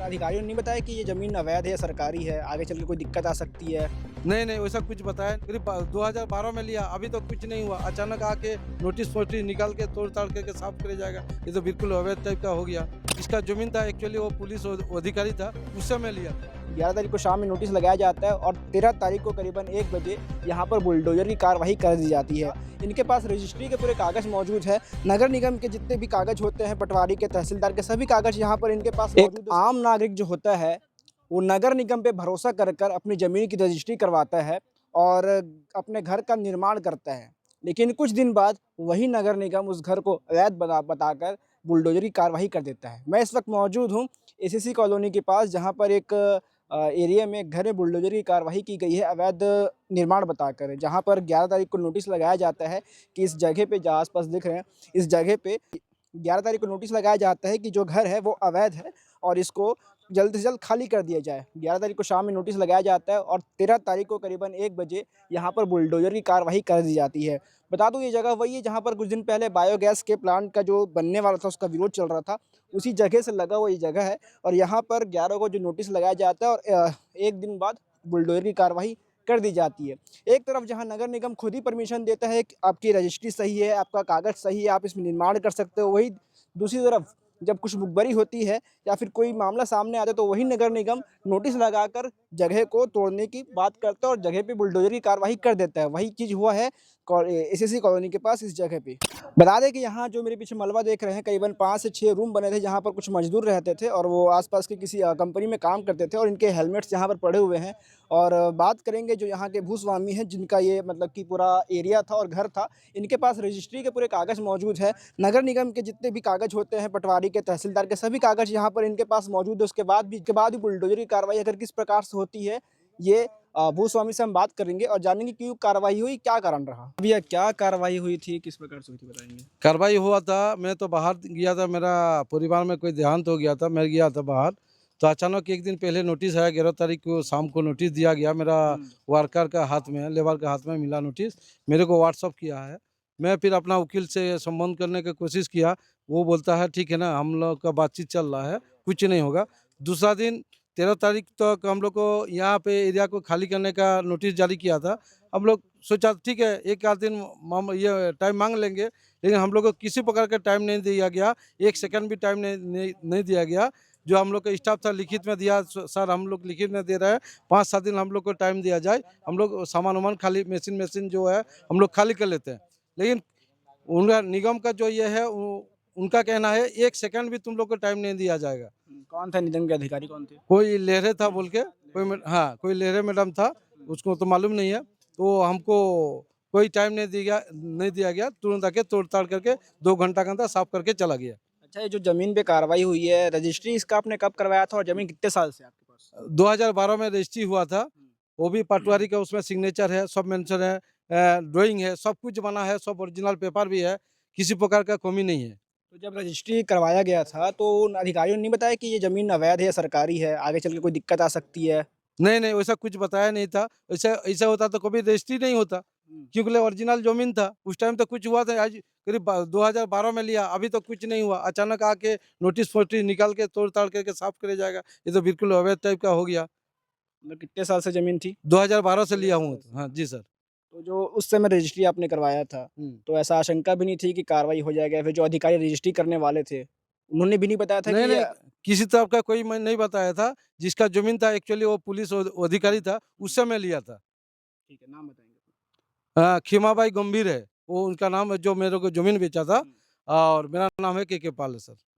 अधिकारियों ने नहीं बताया कि ये ज़मीन अवैध है या सरकारी है, आगे चल के कोई दिक्कत आ सकती है? नहीं, नहीं वैसा कुछ बताया करीब 2012 में लिया, अभी तो कुछ नहीं हुआ। अचानक आके नोटिस-वोटिस निकाल के तोड़-ताड़ करके साफ करे जाएगा। ये तो बिल्कुल अवैध टाइप का हो गया। जिसका ज़मीन था एक्चुअली वो पुलिस अधिकारी था, उस समय लिया था। 11 तारीख को शाम में नोटिस लगाया जाता है और 13 तारीख को करीबन 1 बजे यहाँ पर बुलडोज़र की कार्रवाई कर दी जाती है। इनके पास रजिस्ट्री के पूरे कागज़ मौजूद है। नगर निगम के जितने भी कागज़ होते हैं, पटवारी के, तहसीलदार के सभी कागज़ यहाँ पर इनके पास मौजूद है। आम नागरिक जो होता है, वो नगर निगम पे भरोसा कर अपनी ज़मीन की रजिस्ट्री करवाता है और अपने घर का निर्माण करता है। लेकिन कुछ दिन बाद वही नगर निगम उस घर को अवैध बताकर बुलडोज़र की कार्रवाई कर देता है। मैं इस वक्त मौजूद हूँ एसीसी कॉलोनी के पास, जहाँ पर एक एरिया में एक घर में बुलडोज़र की कार्रवाई की गई है अवैध निर्माण बताकर। जहाँ पर 11 तारीख को नोटिस लगाया जाता है कि इस जगह पे, जहाँ आस-पास दिख रहे हैं, इस जगह पे 11 तारीख को नोटिस लगाया जाता है कि जो घर है वो अवैध है और इसको जल्द से जल्द खाली कर दिया जाए। 11 तारीख को शाम में नोटिस लगाया जाता है और 13 तारीख को करीबन 1 बजे यहाँ पर बुलडोज़र की कार्रवाई कर दी जाती है। बता दूँ, ये जगह वही है जहाँ पर कुछ दिन पहले बायोगैस के प्लांट का जो बनने वाला था, उसका विरोध चल रहा था। उसी जगह से लगा हुआ ये जगह है और यहाँ पर 11 को जो नोटिस लगाया जाता है और 1 दिन बाद बुलडोज़र की कार्रवाई कर दी जाती है। एक तरफ जहाँ नगर निगम खुद ही परमिशन देता है कि आपकी रजिस्ट्री सही है, आपका कागज़ सही है, आप इसमें निर्माण कर सकते हो, वहीं दूसरी तरफ जब कुछ मुखबरी होती है या फिर कोई मामला सामने आता है, तो वही नगर निगम नोटिस लगाकर जगह को तोड़ने की बात करता है और जगह पे बुलडोज़र की कार्रवाई कर देता है। वही चीज़ हुआ है एसीसी कॉलोनी के पास इस जगह पे। बता दें कि यहाँ जो मेरे पीछे मलबा देख रहे हैं, करीबन 5 से 6 रूम बने थे जहाँ पर कुछ मज़दूर रहते थे और वो आस-पास की किसी कंपनी में काम करते थे और इनके हेलमेट्स यहाँ पर पड़े हुए हैं। और बात करेंगे जो यहाँ के भूस्वामी हैं, जिनका ये मतलब कि पूरा एरिया था और घर था, इनके पास रजिस्ट्री के पूरे कागज़ मौजूद है। नगर निगम के जितने भी कागज़ होते हैं, पटवारी के, तहसीलदार के, सभी कागज़ यहाँ पर इनके पास मौजूद है। उसके बाद भी बुलडोज़र की कार्रवाई आखिर किस प्रकार से होती है, ये भूस्वामी से हम बात करेंगे और जानेंगे क्यों कार्रवाई हुई, क्या कारण रहा। भैया, क्या कार्रवाई हुई थी, किस प्रकार से हुई थी, बताएँगे? कार्रवाई हुआ था, मैं तो बाहर गया था, मेरा परिवार में कोई देहांत हो गया था, मैं गया था बाहर। तो अचानक 1 दिन पहले नोटिस आया, 11 तारीख को शाम को नोटिस दिया गया। मेरा वर्कर का हाथ में है, लेबर के हाथ में मिला नोटिस, मेरे को व्हाट्सएप किया है। मैं फिर अपना वकील से संबंध करने की कोशिश किया, वो बोलता है ठीक है ना, हम लोग का बातचीत चल रहा है, कुछ नहीं होगा। दूसरा दिन 13 तारीख तक हम लोग को यहाँ पे एरिया को खाली करने का नोटिस जारी किया था। हम लोग सोचा ठीक है, 1 आध दिन हम ये टाइम माँग लेंगे, लेकिन हम लोग को किसी प्रकार का टाइम नहीं दिया गया, 1 सेकंड भी टाइम नहीं दिया गया। जो हम लोग का स्टाफ था लिखित में दिया, सर हम लोग लिखित में दे रहे हैं, 5-7 दिन हम लोग को टाइम दिया जाए, हम लोग सामान-वामान खाली मशीन जो है हम लोग खाली कर लेते हैं। लेकिन उनका निगम का जो ये है उनका कहना है 1 सेकंड भी तुम लोग को टाइम नहीं दिया जाएगा। कौन था निगम के अधिकारी, कौन थे? कोई लहरे था बोल के, हाँ, कोई लहरे मैडम था, उसको तो मालूम नहीं है। तो हमको कोई टाइम नहीं दिया गया, तुरंत आके तोड़-ताड़ करके 2 घंटा के अंदर साफ करके चला गया। अच्छा, ये जो ज़मीन पे कार्रवाई हुई है, रजिस्ट्री इसका आपने कब करवाया था और ज़मीन कितने साल से है आपके पास? 2012 में रजिस्ट्री हुआ था, वो भी पटवारी का उसमें सिग्नेचर है, सब मेंशन है, ड्राइंग है, सब कुछ बना है, सब ओरिजिनल पेपर भी है, किसी प्रकार का कमी नहीं है। तो जब रजिस्ट्री करवाया गया था, तो उन अधिकारियों ने नहीं बताया कि ये ज़मीन अवैध है या सरकारी है, आगे चल के कोई दिक्कत आ सकती है? नहीं, नहीं वैसा कुछ बताया नहीं था, ऐसा ऐसा होता तो कभी रजिस्ट्री नहीं होता, हुँ। क्योंकि ओरिजिनल ज़मीन था, उस टाइम तो कुछ हुआ था, आज करीब 2012 में लिया, अभी तो कुछ नहीं हुआ, अचानक आके नोटिस-वोटिस निकाल के तोड़-ताड़ करके साफ करे जाएगा, ये तो बिल्कुल अवैध टाइप का हो गया। मतलब कितने साल से ज़मीन थी? 2012 से लिया 11 हूँ। साल से। हाँ जी सर। तो जो उस समय रजिस्ट्री आपने करवाया था, हुँ। तो ऐसा आशंका भी नहीं थी कि कार्रवाई हो जाएगा? फिर जो अधिकारी रजिस्ट्री करने वाले थे, उन्होंने भी नहीं बताया था कि नहीं, ये नहीं, किसी तरह का कोई मैं नहीं बताया था, जिसका ज़मीन था एक्चुअली वो पुलिस अधिकारी था, उस समय लिया था। ठीक है, नाम बताएँगे? खीमाबाई गंभीर है, वो उनका नाम है जो मेरे को ज़मीन बेचा था हुँ। और मेरा नाम है के पाल है सर।